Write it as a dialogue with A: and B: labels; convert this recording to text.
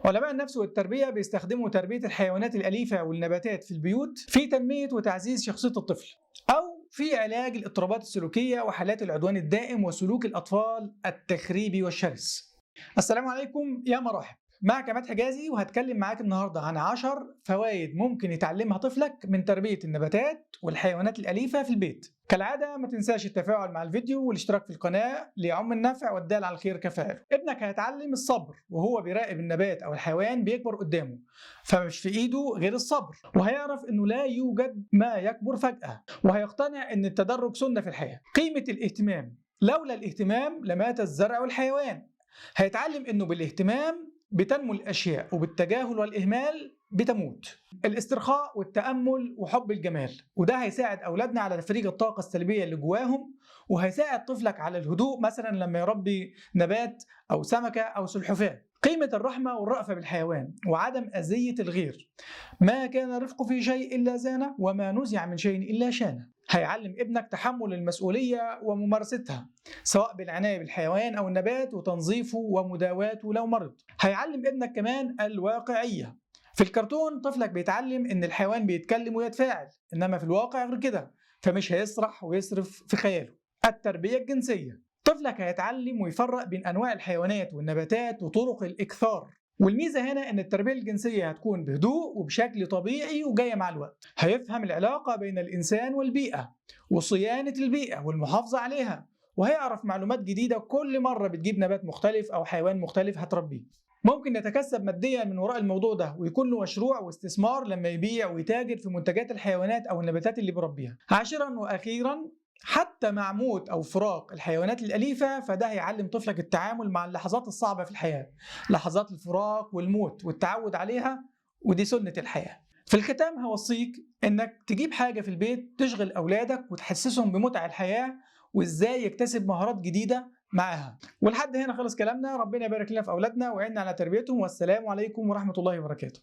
A: علماء النفس والتربية بيستخدموا تربية الحيوانات الأليفة والنباتات في البيوت في تنمية وتعزيز شخصية الطفل، أو في علاج الاضطرابات السلوكية وحالات العدوان الدائم وسلوك الأطفال التخريبي والشرس. السلام عليكم يا مرحب، معك عماد حجازي وهتكلم معاك النهارده عن 10 فوائد ممكن يتعلمها طفلك من تربية النباتات والحيوانات الأليفة في البيت. كالعادة ما تنساش التفاعل مع الفيديو والاشتراك في القناة ليعم النفع والدال على الخير كفاعله. ابنك هيتعلم الصبر وهو بيراقب النبات أو الحيوان بيكبر قدامه، فمش في إيده غير الصبر، وهيعرف إنه لا يوجد ما يكبر فجأة، وهيقتنع إن التدرج سنة في الحياة. قيمة الاهتمام، لولا الاهتمام لمات الزرع والحيوان. هيتعلم إنه بالاهتمام بتنمو الأشياء وبالتجاهل والإهمال بتموت. الاسترخاء والتأمل وحب الجمال، وده هيساعد أولادنا على تفريغ الطاقة السلبية اللي جواهم، وهيساعد طفلك على الهدوء مثلا لما يربي نبات أو سمكة أو سلحفاة. قيمة الرحمة والرأفة بالحيوان وعدم أذية الغير. ما كان الرفق في شيء إلا زانه، وما نزع من شيء إلا شانه. هيعلم ابنك تحمل المسؤولية وممارستها، سواء بالعناية بالحيوان أو النبات وتنظيفه ومداواته لو مرض. هيعلم ابنك كمان الواقعية. في الكرتون طفلك بيتعلم إن الحيوان بيتكلم ويتفاعل، إنما في الواقع غير كده، فمش هيسرح ويصرف في خياله. التربية الجنسية، طفلك هيتعلم ويفرق بين أنواع الحيوانات والنباتات وطرق الإكثار. والميزة هنا إن التربية الجنسية هتكون بهدوء وبشكل طبيعي وجاية مع الوقت. هيفهم العلاقة بين الإنسان والبيئة وصيانة البيئة والمحافظة عليها، وهيعرف معلومات جديدة كل مرة بتجيب نبات مختلف أو حيوان مختلف هتربيه. ممكن يتكسب ماديا من وراء الموضوع ده ويكون له مشروع واستثمار لما يبيع ويتاجر في منتجات الحيوانات أو النباتات اللي بيربيها. عاشرا وأخيرا، حتى مع موت أو فراق الحيوانات الأليفة فده هيعلم طفلك التعامل مع اللحظات الصعبة في الحياة، لحظات الفراق والموت والتعود عليها، ودي سنة الحياة. في الختام هوصيك إنك تجيب حاجة في البيت تشغل أولادك وتحسسهم بمتع الحياة وإزاي يكتسب مهارات جديدة معاها. ولحد هنا خلص كلامنا، ربنا يبارك لنا في أولادنا ويعيننا على تربيتهم، والسلام عليكم ورحمة الله وبركاته.